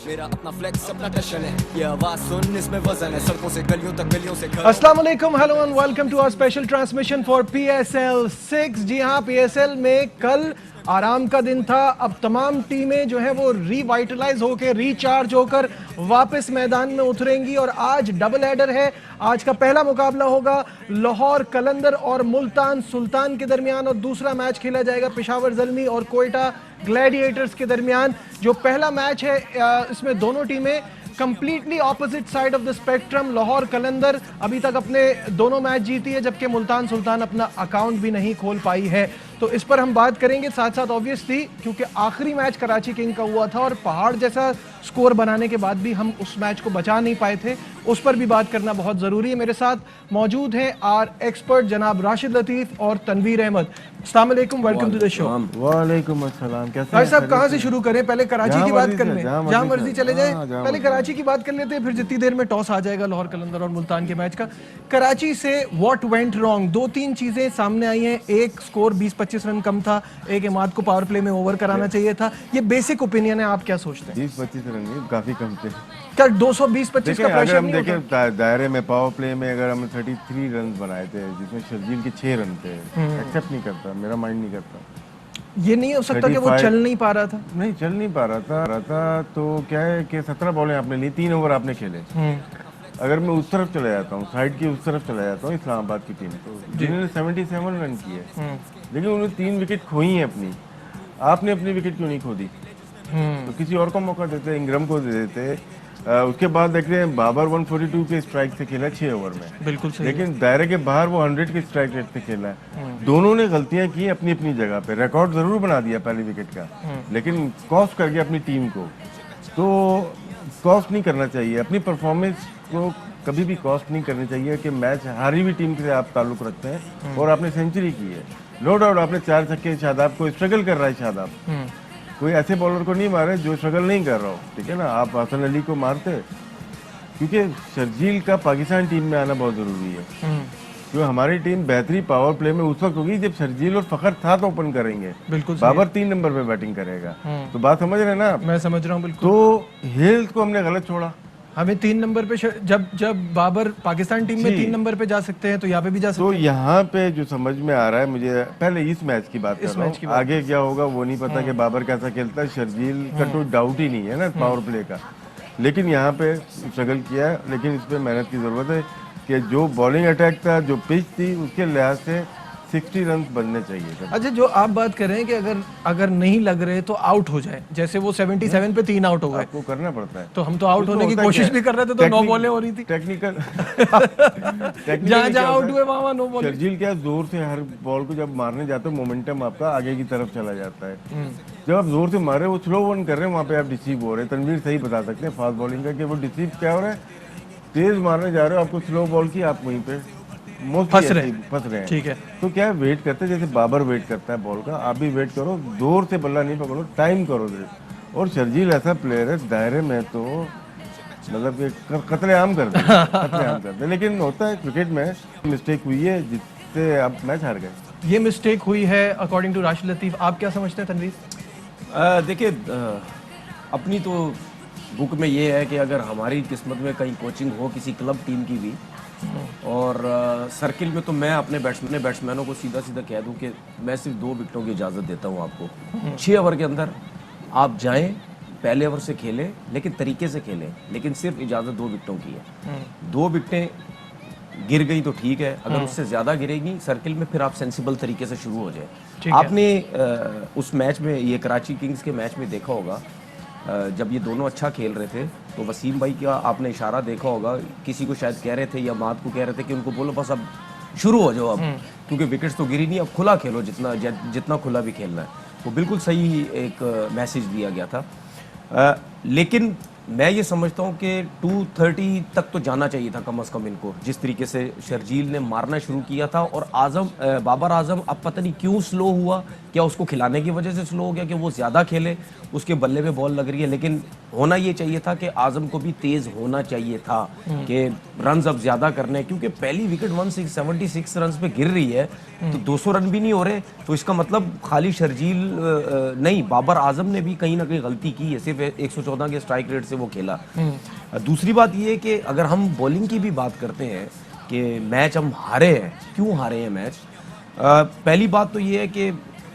मेरा अपना फ्लेक्स अपना टशन है, ये आवाज सुन इसमें वजन है, सड़कों से गलियों तक गलियों से अस्सलाम वालेकुम, hello and welcome to our special transmission for PSL 6। जी हाँ, PSL में कल आराम का दिन था। अब तमाम टीमें जो है वो रिवाइटलाइज होकर, रिचार्ज होकर वापस मैदान में उतरेंगी और आज डबल हेडर है। आज का पहला मुकाबला होगा लाहौर कलंदर और मुल्तान सुल्तान के दरमियान और दूसरा मैच खेला जाएगा पेशावर ज़ल्मी और कोयटा ग्लैडिएटर्स के दरमियान। जो पहला मैच है इसमें दोनों टीमें completely opposite side of the spectrum. Lahore Qalandar अभी तक अपने दोनों मैच जीती है, जबकि मुल्तान सुल्तान अपना अकाउंट भी नहीं खोल पाई है। तो इस पर हम बात करेंगे। साथ साथ ऑब्वियसली क्योंकि आखिरी मैच कराची किंग का हुआ था और पहाड़ जैसा स्कोर बनाने के बाद भी हम उस मैच को बचा नहीं पाए थे, उस पर भी बात करना बहुत ज़रूरी है। मेरे साथ मौजूद हैं आर एक्सपर्ट जनाब राशिद लतीफ़ और तनवीर अहमद। अस्सलाम वालेकुम, वेलकम टू द शो। वालेकुम अस्सलाम। कैसे भाई साहब, कहाँ से शुरू करें? पहले कराची की बात कर लें, जहाँ मर्जी चले जाए। जहाँ पहले कराची की बात कर लेते हैं, फिर जितनी देर में टॉस आ जाएगा लाहौर कलंदर और मुल्तान के मैच का। कराची से व्हाट वेंट रॉन्ग? दो तीन चीजें सामने आई हैं। एक, स्कोर 20-25 रन कम था। एक, इमाद को पावर प्ले में ओवर कराना चाहिए था। ये बेसिक ओपिनियन है, आप क्या सोचते हैं? 20-25 रन नहीं, काफी कम थे। क्या 220-25 का अगर प्रेशर हम नहीं होता? देखें दायरे में पावर प्ले में अगर हमने 33 रन बनाए थे, जिसमें शर्जील के 6 रन थे, एक्सेप्ट नहीं करता, मेरा माइंड नहीं करता। ये नहीं हो सकता कि वो चल नहीं पा रहा था? नहीं, चल नहीं पा रहा था। तो क्या है कि 17 बॉलें आपने ली, 3 ओवर आपने खेले। अगर मैं उस तरफ चला जाता हूँ, साइड की उस तरफ चला जाता हूँ, इस्लामाबाद की टीम तो जिन्होंने 77 रन किए, लेकिन उन्होंने 3 विकेट खोई हैं अपनी। आपने अपनी विकेट क्यों नहीं खो दी? तो किसी और को मौका देते, इंग्रम को दे देते। उसके बाद देख रहे हैं बाबर 142 के स्ट्राइक से खेला 6 ओवर में, बिल्कुल सही। लेकिन दायरे के बाहर वो 100 के स्ट्राइक रेट से खेला है। दोनों ने गलतियां की अपनी अपनी जगह पे। रिकॉर्ड जरूर बना दिया पहले विकेट का, लेकिन कॉस्ट कर गया अपनी टीम को। तो कॉस्ट नहीं करना चाहिए, अपनी परफॉर्मेंस को कभी भी कॉस्ट नहीं करनी चाहिए। कि मैच हारी हुई टीम से आप ताल्लुक रखते हैं और आपने सेंचुरी की है, नो डाउट आपने 4 छक्के। शादाब को स्ट्रगल कर रहा है, शादाब कोई ऐसे बॉलर को नहीं मारे जो स्ट्रगल नहीं कर रहा हो, ठीक है ना। आप हसन अली को मारते, क्योंकि शर्जील का पाकिस्तान टीम में आना बहुत जरूरी है। क्योंकि हमारी टीम बेहतरीन पावर प्ले में उस वक्त होगी जब शर्जील और फखर था तो ओपन करेंगे। बिल्कुल बाबर 3 नंबर पे बैटिंग करेगा। तो बात समझ रहे हैं ना आप? मैं समझ रहा हूँ बिल्कुल। तो हेल्थ को हमने गलत छोड़ा। हमें 3 नंबर पे जब बाबर पाकिस्तान टीम में 3 नंबर पे जा सकते हैं तो यहाँ पे भी जा सकते तो हैं। यहाँ पे जो समझ में आ रहा है मुझे, पहले इस मैच की बात कर रहा हूँ, आगे क्या होगा वो नहीं पता कि बाबर कैसा खेलता है। शर्जील का तो डाउट ही नहीं है ना पावर प्ले का, लेकिन यहाँ पे स्ट्रगल किया है। लेकिन इस पे मेहनत की जरूरत है कि जो बॉलिंग अटैक था, जो पिच थी, उसके लिहाज से 60 रन बनने चाहिए थे। अच्छा, जो आप बात कर रहे हैं कि अगर नहीं लग रहे तो आउट हो जाए, जैसे वो 77 पे 3 आउट हो गए, आपको करना पड़ता है। तो हम तो आउट होने की कोशिश भी कर रहे थे, तो 9 बॉलें हो रही थी। टेक्निकल जहाँ आउट हुए वहाँ 9 बॉल। शर्जील क्या जोर से हर बॉल को जब मारने जाते हो, मोमेंटम आपका आगे की तरफ चला जाता है। जब आप जोर से मार रहे हो, वो स्लो वन कर रहे हैं, वहाँ पे आप डिसीव हो रहे हैं। तनवीर सही बता सकते हैं फास्ट बॉलिंग का कि वो डिसीव क्या हो रहा है। तेज मारने जा रहे हो, आपको स्लो बॉल की, आप वहीं पे फंस रहे हैं। ठीक है, तो क्या है, वेट करते जैसे बाबर वेट करता है बॉल का, आप भी वेट करो, जोर से बल्ला नहीं पकड़ो, टाइम करो। और शर्जील ऐसा प्लेयर है, दायरे में तो मतलब कि कत्लेआम कर दे। लेकिन होता है क्रिकेट में, मिस्टेक हुई है जिससे आप मैच हार गए। ये मिस्टेक हुई है अकॉर्डिंग टू राशिद लतीफ़। आप क्या समझते हैं तनवीर? देखिए, अपनी तो बुक में ये है कि अगर हमारी किस्मत में कहीं कोचिंग हो किसी क्लब टीम की भी, और सर्किल में, तो मैं अपने बैट्समैनों को सीधा सीधा कह दूं कि मैं सिर्फ 2 विकेटों की इजाज़त देता हूं आपको। 6 ओवर के अंदर आप जाएं, पहले ओवर से खेलें, लेकिन तरीके से खेलें, लेकिन सिर्फ इजाज़त 2 विकेटों की है। 2 विकेटें गिर गई तो ठीक है, अगर उससे ज़्यादा गिरेगी सर्किल में, फिर आप सेंसिबल तरीके से शुरू हो जाए। आपने उस मैच में, ये कराची किंग्स के मैच में देखा होगा, जब ये दोनों अच्छा खेल रहे थे तो वसीम भाई का आपने इशारा देखा होगा, किसी को शायद कह रहे थे या माद को कह रहे थे कि उनको बोलो बस अब शुरू हो जाओ अब, क्योंकि विकेट्स तो गिरी नहीं, अब खुला खेलो, जितना खुला भी खेलना है। वो बिल्कुल सही एक मैसेज दिया गया था। लेकिन मैं ये समझता हूँ कि 230 तक तो जाना चाहिए था कम से कम इनको, जिस तरीके से शर्जील ने मारना शुरू किया था। और बाबर आजम अब पता नहीं क्यों स्लो हुआ, क्या उसको खिलाने की वजह से स्लो हो गया कि वो ज़्यादा खेले, उसके बल्ले पे बॉल लग रही है। लेकिन होना ये चाहिए था कि आजम को भी तेज़ होना चाहिए था कि रन्स अब ज़्यादा करने, क्योंकि पहली विकेट 176 रन पे गिर रही है तो 200 रन भी नहीं हो रहे। तो इसका मतलब खाली शर्जील नहीं, बाबर आजम ने भी कहीं ना कहीं गलती की है। सिर्फ 114 के स्ट्राइक रेट से वो खेला। दूसरी बात ये है कि अगर हम बॉलिंग की भी बात करते हैं कि मैच हम हारे हैं, क्यों हारे हैं मैच, पहली बात तो ये है कि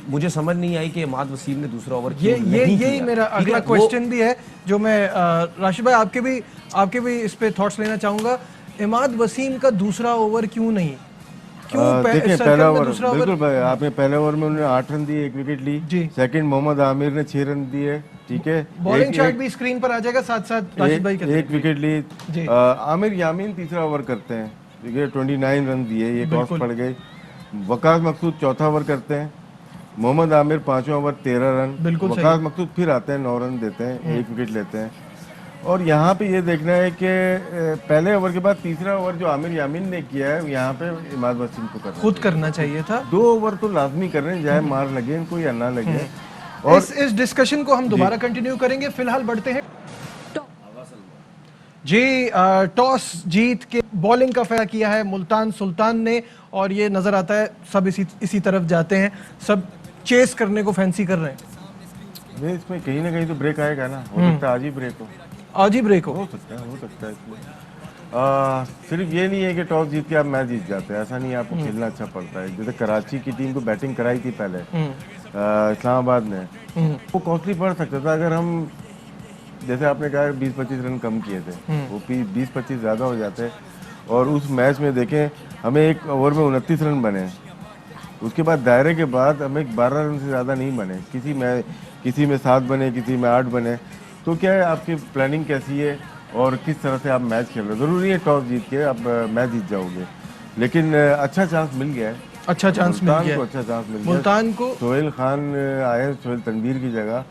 मुझे समझ नहीं आई कि इमाद वसीम ने दूसरा ओवर क्यों नहीं यही किया। मेरा ठीक है, अगला वो- क्वेश्चन भी है जो मैं राशिद भाई आपके भी इस पे थॉट्स लेना चाहूंगा। इमाद वसीम का दूसरा ओवर क्यों नहीं, क्यों देखिए सर्कल पहला में ओवर दूसरा ओवर? बिल्कुल भाई, आपने पहले ओवर में उन्होंने 8 रन दिए, 1 विकेट ली। जी। सेकंड मोहम्मद आमिर ने 6 रन दिए, ठीक है। बॉलिंग एक- चार्ट एक- भी स्क्रीन पर आ जाएगा साथ साथ राशिद भाई के एक विकेट ली। जी। आमिर यामीन तीसरा ओवर करते हैं, ठीक है, 29 रन दिए, ये कॉस्ट बिल्कुल। पड़ गई। वकास मकसूद चौथा ओवर करते हैं, मोहम्मद आमिर पांचवा ओवर 13 रन। बिल्कुल सही। वकास मकसूद फिर आते हैं, 9 रन देते हैं, 1 विकेट लेते हैं। और यहाँ पे ये देखना है कि पहले ओवर के बाद तीसरा ओवर जो आमिर यामीन ने किया है, यहाँ पे इमाद वसीम को करना खुद करना चाहिए था। 2 ओवर तो लाजमी कर रहे हैं, चाहे मार लगे इनको या ना लगे। और इस डिस्कशन को हम दोबारा कंटिन्यू करेंगे, फिलहाल बढ़ते हैं जी। टॉस जीत के बॉलिंग का फैसला किया है मुल्तान सुल्तान ने, और ये नजर आता है सब इसी तरफ जाते हैं, सब चेस करने को फैंसी कर रहे हैं। नहीं, इसमें कहीं ना कहीं तो ब्रेक आएगा ना, हो सकता है आज ही ब्रेक हो, आज ही ब्रेक हो। हो सकता है इसमें। सिर्फ ये नहीं है कि टॉस जीत के आप मैच जीत जाते हैं, ऐसा नहीं है, आपको खेलना अच्छा पड़ता है। जैसे कराची की टीम को बैटिंग कराई थी पहले इस्लामाबाद ने, वो कॉस्टली पड़ सकता था अगर हम, जैसे आपने कहा 20-25 रन कम किए थे, वो 20-25 ज़्यादा हो जाते। और उस मैच में देखें, हमें एक ओवर में 29 रन बने, उसके बाद दायरे के बाद हमें 12 रन से ज़्यादा नहीं बने, किसी में 7 बने, किसी में 8 बने। तो क्या है, आपकी प्लानिंग कैसी है और किस तरह से आप मैच खेल रहे हो। ज़रूरी है टॉस जीत के आप मैच जीत जाओगे, लेकिन अच्छा चांस मिल गया है, अच्छा चांस मिल गया को है। अच्छा चांस मिल गया। मुल्तान को सोहेल खान आए, सोहेल तनवीर की जगह।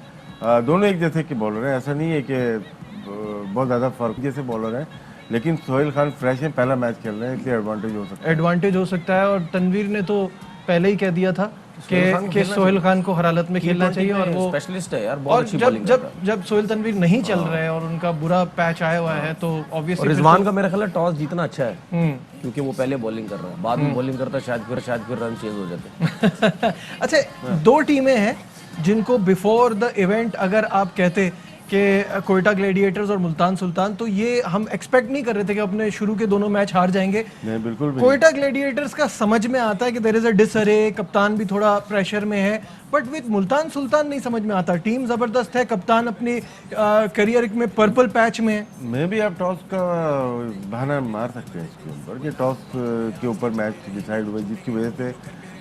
दोनों एक जैसे के बॉलर हैं, ऐसा नहीं है कि बहुत ज़्यादा फर्क जैसे बॉलर हैं, लेकिन सोहेल खान फ्रेश हैं, पहला मैच खेल रहे हैं, इसलिए एडवांटेज हो सकता है। एडवांटेज हो सकता है, और तनवीर ने तो पहले ही कह दिया था कि सोहेल खान को हर हालत में खेलना चाहिए, और वो स्पेशलिस्ट है यार, बहुत और अच्छी जब बॉलिंग जब जब सोहेल तनवीर नहीं चल रहे हैं और उनका बुरा पैच आया हुआ है, तो और ऑब्वियसली रिजवान का मेरा ख्याल है टॉस जीतना अच्छा है, क्योंकि वो पहले बॉलिंग कर रहा है, बाद में बॉलिंग करता है, शायद फिर रन चेंज हो जाते हैं। अच्छा, 2 टीमें हैं जिनको बिफोर द इवेंट अगर आप कहते कि कोयटा ग्लैडिएटर्स और मुल्तान सुल्तान, तो ये हम एक्सपेक्ट नहीं कर रहे थे कि अपने शुरू के दोनों मैच हार जाएंगे। नहीं, बिल्कुल भी कोयटा ग्लैडिएटर्स का समझ में आता है कि देयर इज अ डिसअरे, कप्तान भी थोड़ा प्रेशर में है, बट विद मुल्तान सुल्तान नहीं समझ में आता। टीम जबरदस्त है, कप्तान अपनी करियर में पर्पल पैच में है। मैं भी आप टॉस का बहाना मार सकते हैं इसके ऊपर कि टॉस के ऊपर मैच डिसाइड हुआ, जिसकी वजह से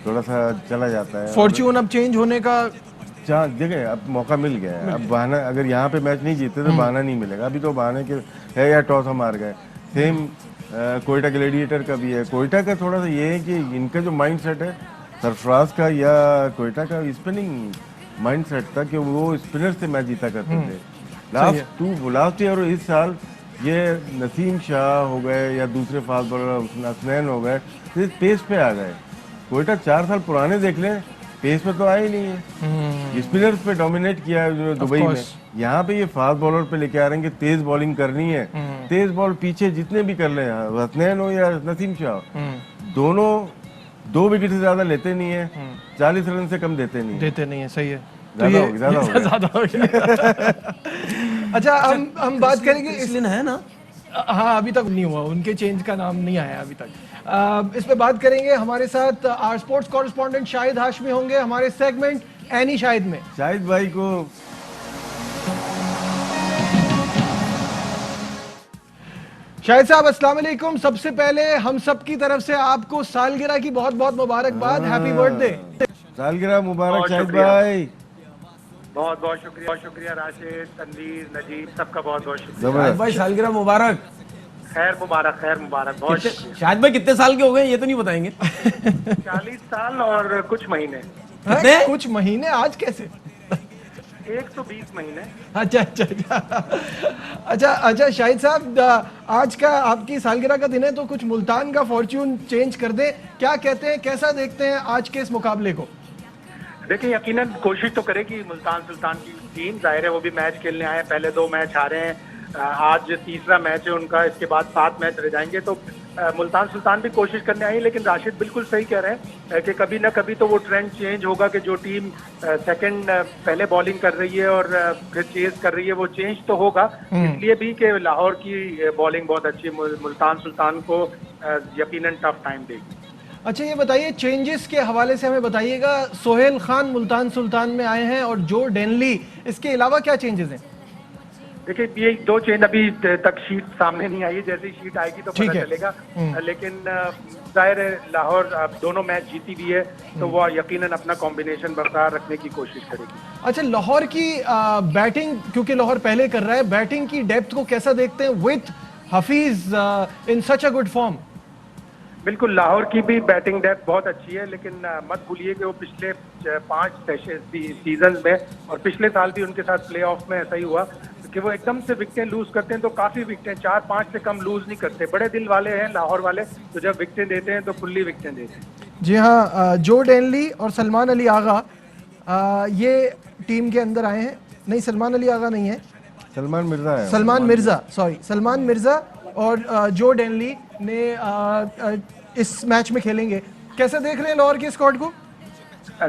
थोड़ा सा चला जाता है। फॉर्च्यून अब चेंज होने का चांस देखिए, अब मौका मिल गया है। अब बहाना, अगर यहाँ पे मैच नहीं जीते तो बहाना नहीं मिलेगा। अभी तो बहाने के है या टॉस हम हार गए। सेम कोयटा ग्लैडिएटर का भी है। कोयटा का थोड़ा सा ये है कि इनका जो माइंड सेट है सरफराज का या कोयटा का, स्पिनिंग माइंड सेट था कि वो स्पिनर से मैच जीता करते थे। लास्ट ईयर और इस साल ये नसीम शाह हो गए या दूसरे फास्ट बॉलर हसनैन हो गए, तो पेस पे आ गए। कोयटा 4 साल पुराने देख लें, पेस पे तो आया ही नहीं है। स्पिनर्स पे डोमिनेट किया है उन्होंने दुबई में। यहाँ पे ये फास्ट बॉलर पे लेके आ रहे हैं कि तेज बॉलिंग करनी है। तेज बॉल पीछे जितने भी कर ले, हसनैन हो या नसीम शाह, दोनों 2 विकेट से ज्यादा लेते नहीं है, 40 रन से कम देते नहीं है। सही है। ज्यादा हो गया। अच्छा, हम बात करेंगे इसलिए है ना, हाँ, अभी तक नहीं हुआ, उनके चेंज का नाम नहीं आया अभी तक। इस पे बात करेंगे। हमारे साथ our sports correspondent Shahid Hashmi होंगे हमारे सेगमेंट एनी शाहिद में। शाहिद भाई को शाहिद साहब, अस्सलाम वालेकुम। सबसे पहले हम सब की तरफ से आपको सालगिरह की बहुत बहुत मुबारकबाद, हैप्पी बर्थडे। सालगिरह मुबारक शाहिद भाई। बहुत बहुत शुक्रिया राशिद, तनवीर, नजीब, सबका बहुत बहुत शुक्रिया। जबरदस्त। भाई सालगिरह मुबारक। खैर मुबारक, बहुत शुक्रिया। शायद भाई कितने साल के हो गए ये तो नहीं बताएंगे। 40 साल और कुछ महीने, हैं? कुछ महीने? आज कैसे? 120 महीने। अच्छा शाहिद साहब, आज का आपकी सालगिरह का दिन है, तो कुछ मुल्तान का फॉर्च्यून चेंज कर दे। क्या कहते हैं, कैसा देखते हैं आज के इस मुकाबले को? देखिए, यकीनन कोशिश तो करेगी मुल्तान सुल्तान की टीम। जाहिर है वो भी मैच खेलने आए, पहले 2 मैच हारे हैं, आज 3रा मैच है उनका, इसके बाद 7 मैच रह जाएंगे। तो मुल्तान सुल्तान भी कोशिश करने आई, लेकिन राशिद बिल्कुल सही कह रहे हैं कि कभी ना कभी तो वो ट्रेंड चेंज होगा कि जो टीम सेकंड पहले बॉलिंग कर रही है और फिर चेज कर रही है, वो चेंज तो होगा। इसलिए भी कि लाहौर की बॉलिंग बहुत अच्छी है, मुल्तान सुल्तान को यकीनन टफ टाइम देगी। अच्छा ये बताइए, चेंजेस के हवाले से हमें बताइएगा। सोहेल खान मुल्तान सुल्तान में आए हैं और जो डेनली, इसके अलावा क्या चेंजेस हैं? देखिए ये 2 चेंज अभी तक शीट सामने नहीं आई है, जैसे ही शीट आएगी तो पता चलेगा। लेकिन जाहिर है लाहौर अब दोनों मैच जीती हुई है, तो वो यकीनन अपना कॉम्बिनेशन बरकरार रखने की कोशिश करेगी। अच्छा, लाहौर की बैटिंग, क्योंकि लाहौर पहले कर रहा है, बैटिंग की डेप्थ को कैसा देखते हैं with Hafeez in such a good form? बिल्कुल, लाहौर की भी बैटिंग डेप्थ बहुत अच्छी है, लेकिन मत भूलिए कि वो पिछले 5 सीजन में और पिछले साल भी उनके साथ प्लेऑफ में ऐसा ही हुआ कि वो एकदम से विकेटें लूज करते हैं, तो काफी विकेटें 4-5 से कम लूज नहीं करते। बड़े दिल वाले हैं लाहौर वाले, तो जब विकेटें देते हैं तो फुल्ली विकेटें देते हैं। जी हाँ, जो डेनली और सलमान अली आगा ये टीम के अंदर आए हैं। नहीं, सलमान अली आगा नहीं है, सलमान मिर्जा है। सलमान मिर्जा और जो डेनली ने इस मैच में खेलेंगे। कैसे देख रहे हैं लाहौर के स्क्वाड को?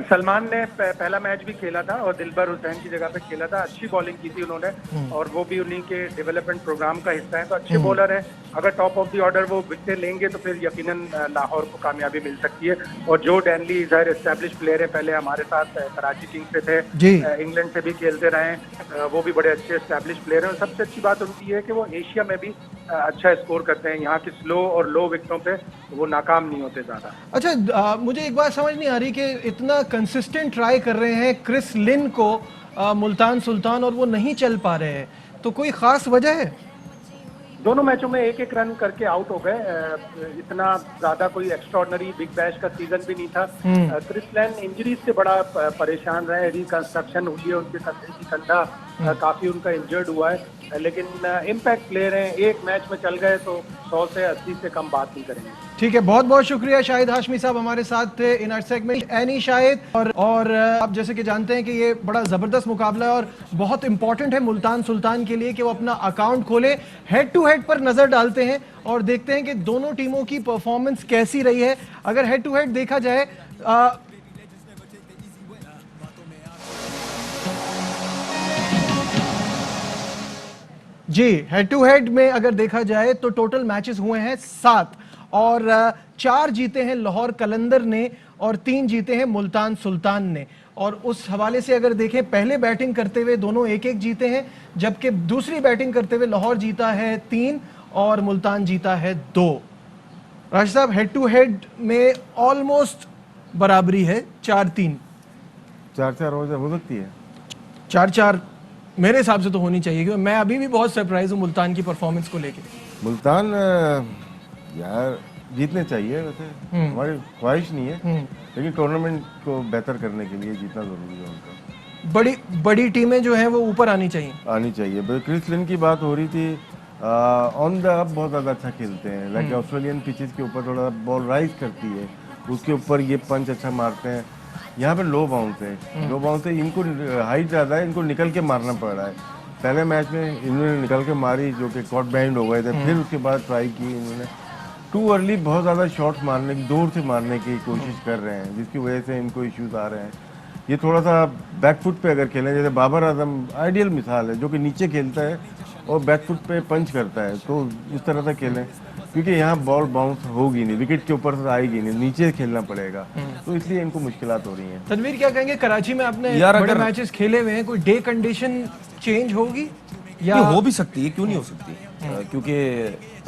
सलमान ने पहला मैच भी खेला था और दिलबर हुसैन की जगह पे खेला था, अच्छी बॉलिंग की थी उन्होंने, और वो भी उन्हीं के डेवलपमेंट प्रोग्राम का हिस्सा है, तो अच्छे बॉलर हैं। अगर टॉप ऑफ द ऑर्डर वो विकेटें लेंगे तो फिर यकीनन लाहौर को कामयाबी मिल सकती है। और जो डेनली ज़ाहिर एस्टैब्लिश प्लेयर है, पहले हमारे साथ कराची किंग्स से थे, इंग्लैंड से भी खेलते रहे हैं, वो भी बड़े अच्छे एस्टैब्लिश प्लेयर हैं। और सबसे अच्छी बात उनकी है कि वो एशिया में भी अच्छा स्कोर करते हैं, यहाँ की स्लो और लो विकेटों पे वो नाकाम नहीं होते ज़्यादा। अच्छा, मुझे एक बात समझ नहीं आ रही कि इतना कंसिस्टेंट ट्राई कर रहे हैं क्रिस लिन को मुल्तान सुल्तान और वो नहीं चल पा रहे हैं, तो कोई खास वजह है? दोनों मैचों में 1-1 रन करके आउट हो गए, इतना ज्यादा कोई एक्स्ट्राऑर्डिनरी बिग बैश का सीजन भी नहीं था। क्रिस लिन इंजरीज से बड़ा परेशान रहे, रिकंस्ट्रक्शन हुई है उनके कंधे की, कंधा काफी उनका इंजर्ड हुआ है, लेकिन इम्पैक्ट प्लेयर हैं। एक मैच में चल गए तो 100 से 80 से कम बात नहीं करेंगे। ठीक है, बहुत बहुत शुक्रिया। शाहिद हाशमी साहब हमारे साथ थे in our segment. Any Shahid, और आप जैसे कि जानते हैं कि ये बड़ा ज़बरदस्त मुकाबला है और बहुत इंपॉर्टेंट है मुल्तान सुल्तान के लिए कि वो अपना अकाउंट खोले। हेड टू हेड पर नज़र डालते हैं और देखते हैं कि दोनों टीमों की परफॉर्मेंस कैसी रही है। अगर हेड टू हेड देखा जाए, जी हेड टू हेड में अगर देखा जाए तो टोटल मैचेस हुए हैं 7 और 4 जीते हैं लाहौर कलंदर ने और 3 जीते हैं मुल्तान सुल्तान ने। और उस हवाले से अगर देखें, पहले बैटिंग करते हुए दोनों 1-1 जीते हैं, जबकि दूसरी बैटिंग करते हुए लाहौर जीता है 3 और मुल्तान जीता है 2। राशिद साहब, हेड टू हेड में ऑलमोस्ट बराबरी है, 4-3। 4-4 हो सकती है, 4-4 मेरे हिसाब से तो होनी चाहिए, क्योंकि मैं अभी भी बहुत सरप्राइज हूँ मुल्तान की परफॉर्मेंस को लेके। मुल्तान यार जीतने चाहिए, वैसे हमारी ख्वाहिश नहीं है, लेकिन टूर्नामेंट को बेहतर करने के लिए जीतना जरूरी है उनका। बड़ी टीमें जो हैं वो ऊपर आनी चाहिए। क्रिस लिन की बात हो रही थी, ऑन द अप बहुत ज़्यादा अच्छा खेलते हैं, लाइक ऑस्ट्रेलियन पिचेस के ऊपर थोड़ा बॉल राइज करती है, उसके ऊपर ये पंच अच्छा मारते हैं। यहाँ पे लो बाउंस है, इनको हाइट ज़्यादा है, इनको निकल के मारना पड़ रहा है। पहले मैच में इन्होंने निकल के मारी जो कि कॉट बैंड हो गए थे, फिर उसके बाद ट्राई की इन्होंने टू अर्ली, बहुत ज़्यादा शॉट्स मारने की, दूर से मारने की कोशिश कर रहे हैं, जिसकी वजह से इनको इश्यूज आ रहे हैं। ये थोड़ा सा बैकफुट पे अगर खेलें, जैसे बाबर आजम आइडियल मिसाल है, जो कि नीचे खेलता है और बैकफुट पे पंच करता है, तो इस तरह से खेलें, क्योंकि यहाँ बॉल बाउंस होगी नहीं, विकेट के ऊपर से आएगी नहीं, नीचे खेलना पड़ेगा, तो इसलिए इनको मुश्किलात हो रही हैं। तनवीर, क्या कहेंगे, कराची में आपने बड़े मैचेस खेले हुए हैं, कोई डे कंडीशन चेंज होगी या हो भी सकती है, क्यों नहीं हो सकती? क्योंकि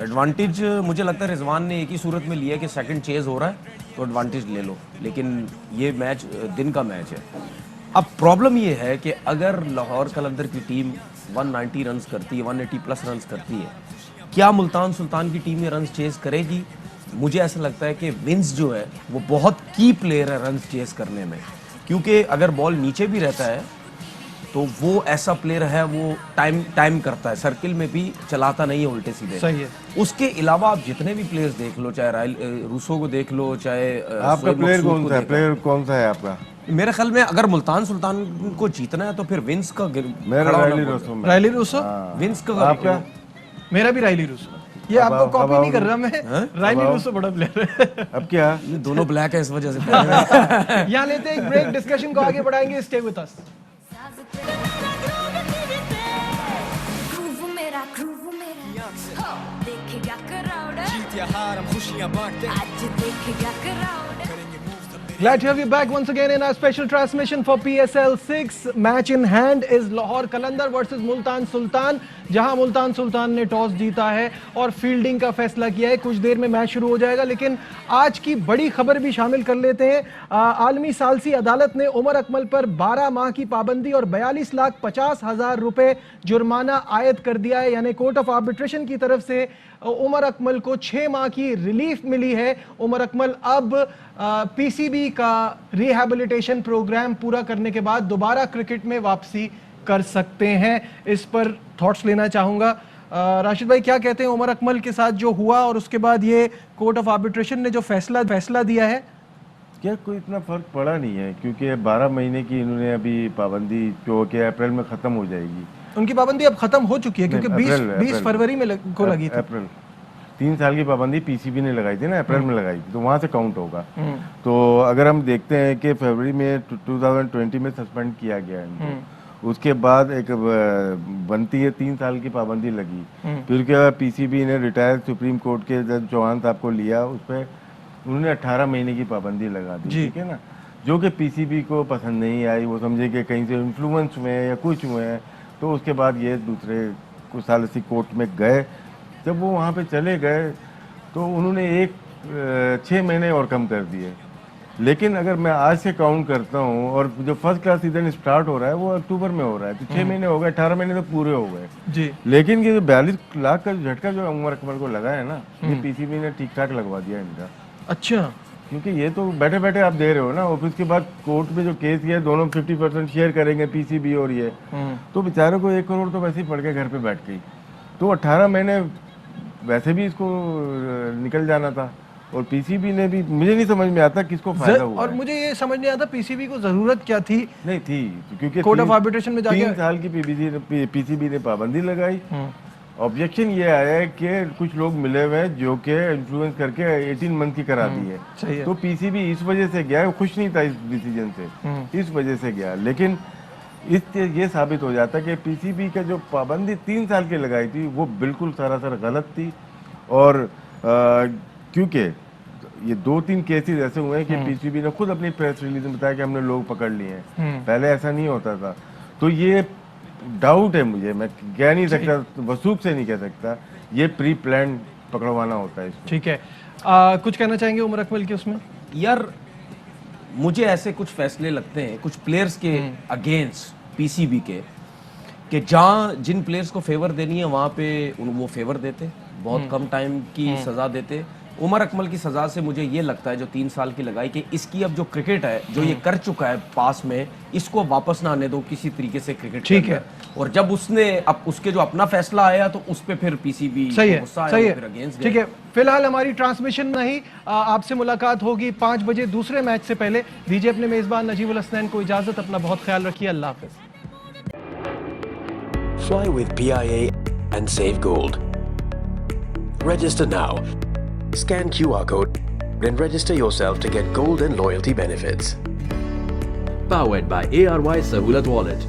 एडवांटेज मुझे लगता है रिजवान ने एक ही सूरत में लिया कि सेकंड चेज हो रहा है तो एडवांटेज ले लो, लेकिन ये मैच दिन का मैच है। अब प्रॉब्लम ये है कि अगर लाहौर कलंदर की टीम 190 रन्स करती है, 180 प्लस रन्स करती है, क्या मुल्तान सुल्तान की टीम ये रन्स चेज करेगी? मुझे ऐसा लगता है कि विंस जो है वो बहुत की प्लेयर है रन्स चेज करने में, क्योंकि अगर बॉल नीचे भी रहता है तो वो ऐसा प्लेयर है, वो टाइम करता है, सर्किल में भी चलाता नहीं है उल्टे सीधे। सही है। उसके अलावा आप जितने भी प्लेयर्स देख लो, चाहे रूसो को देख लो, चाहे आपका प्लेयर कौन सा है आपका? मेरे ख्याल में अगर मुल्तान सुल्तान को जीतना है तो फिर विंस का रायली रूसो। विंस का आपका? मेरा भी रायली रूसो। ये अब आपको आओ, कॉपी अब नहीं कर आओ। रहा मैं, राइमी मुझसे बड़ा प्लेयर है। अब क्या? ये दोनों ब्लैक है इस वजह से पहले में। यहाँ लेते हैं एक ब्रेक, डिस्कशन को आगे बढ़ाएंगे, स्टे विद अस। ग्रूव मेरा हो, देखेगा क्राउड, जीत या हार हम खुशियां बांटते आज देखेगा crowd. Glad to have you back once again in our special transmission for PSL 6. Match in hand is Lahore Qalandar versus Multan Sultan, जहां मुल्तान सुल्तान ने टॉस जीता है और फील्डिंग का फैसला किया है। कुछ देर में मैच शुरू हो जाएगा, लेकिन आज की बड़ी खबर भी शामिल कर लेते हैं। आलमी सालसी अदालत ने उमर अकमल पर 12 माह की पाबंदी और 42,50,000 रुपए जुर्माना आयद कर दिया है। यानी कोर्ट ऑफ आर्बिट्रेशन की तरफ से उमर अकमल को 6 माह की रिलीफ मिली है। उमर अकमल अब पीसीबी का रिहैबिलिटेशन प्रोग्राम पूरा करने के बाद दोबारा क्रिकेट में वापसी कर सकते हैं। इस पर थॉट्स लेना चाहूंगा। राशिद भाई, क्या कहते हैं उमर अकमल के साथ जो हुआ और उसके बाद ये कोर्ट ऑफ आर्बिट्रेशन ने जो फैसला दिया है? क्या कोई इतना फर्क पड़ा नहीं है, क्योंकि 12 महीने की इन्होंने अभी पाबंदी जो कि अप्रैल में खत्म हो जाएगी। उनकी पाबंदी अब खत्म हो चुकी है, क्योंकि 20 फरवरी में को लगी थी। अप्रैल 3 साल की पाबंदी पीसीबी ने लगाई थी ना, अप्रैल में लगाई थी, तो वहां से काउंट होगा। तो अगर हम देखते हैं कि फरवरी में 2020 में सस्पेंड किया गया इनको, उसके बाद एक बनती है 3 साल की पाबंदी लगी, फिर उसके बाद पीसीबी ने रिटायर्ड सुप्रीम कोर्ट के जज चौहान साहब को लिया, उस पर उन्होंने 18 महीने की पाबंदी लगा दी, ठीक है ना, जो कि पीसीबी को पसंद नहीं आई। वो समझे कि कहीं से इन्फ्लुएंस हुए हैं या कुछ हुए हैं, तो उसके बाद ये दूसरे कुछ साल इसी कोर्ट में गए। जब वो वहाँ पे चले गए तो उन्होंने 6 महीने और कम कर दिए। लेकिन अगर मैं आज से काउंट करता हूँ और जो फर्स्ट क्लास सीजन स्टार्ट हो रहा है वो अक्टूबर में हो रहा है, तो 6 महीने हो गए, 18 महीने तो पूरे हो गए जी। लेकिन ये जो 42 लाख का झटका जो उमर अकमल को लगा है ना, ये पीसीबी ने ठीक ठाक लगवा दिया इनका। अच्छा, क्योंकि ये तो बैठे बैठे आप दे रहे हो ना, और फिर उसके बाद कोर्ट में जो केस किया दोनों 50% शेयर करेंगे पीसीबी और ये, तो बेचारों को 1 करोड़ तो वैसे ही पड़ के घर पे बैठ गई। तो 18 महीने वैसे भी इसको निकल जाना था, और पीसीबी ने भी, मुझे नहीं समझ में आता किसको फायदा हुआ और है। मुझे ये समझ नहीं आता पीसीबी को जरूरत क्या थी। नहीं थी, क्योंकि कोर्ट ऑफ आर्बिट्रेशन में जाके 3 साल की पीसीबी ने पाबंदी लगाई। ऑब्जेक्शन ये आया है कि कुछ लोग मिले हुए हैं जो कि इन्फ्लुएंस करके 18 मंथ की करा दी सही है, है। तो पीसीबी इस वजह से गया है, वो खुश नहीं था इस डिसीजन से, इस वजह से गया। लेकिन इससे ये साबित हो जाता है कि पीसीबी का जो पाबंदी 3 साल की लगाई थी वो बिल्कुल सरासर गलत थी। और क्योंकि ये 2-3 केसेस ऐसे हुए हैं कि पीसीबी ने खुद अपनी प्रेस रिलीज में बताया कि हमने लोग पकड़ लिए हैं, पहले ऐसा नहीं होता था। तो ये डाउट है मुझे, मैं कह नहीं सकता, वसूख से नहीं कह सकता, ये प्री प्लान पकड़वाना होता है इसको। ठीक है, कुछ कहना चाहेंगे उमर अकमल के उसमें? यार मुझे ऐसे कुछ फैसले लगते हैं कुछ प्लेयर्स के अगेंस्ट पीसीबी के, कि जहाँ जिन प्लेयर्स को फेवर देनी है वहाँ पे वो फेवर देते, बहुत कम टाइम की सजा देते। उमर अकमल की सजा से मुझे ये लगता है जो 3 साल की लगाई, कि इसकी अब जो क्रिकेट है जो ये कर चुका है पास में, इसको वापस ना आने दो किसी तरीके से क्रिकेट। ठीक है। और जब उसने अब उसके जो अपना फैसला आया तो उस पे फिर पीसीबी सही है, गुस्सा आया, सही वो है, फिर अगेंस्ट ठीक है। फिलहाल हमारी ट्रांसमिशन नहीं, आपसे मुलाकात होगी 5 बजे दूसरे मैच से पहले। दीजिए अपने मेजबान नजीबुल हसनैन को इजाजत, अपना बहुत ख्याल रखिए, अल्लाह हाफिज। Fly with PIA and save gold. Register now. Scan QR code and register yourself to get gold and loyalty benefits. Powered by ARY Sahulat Wallet.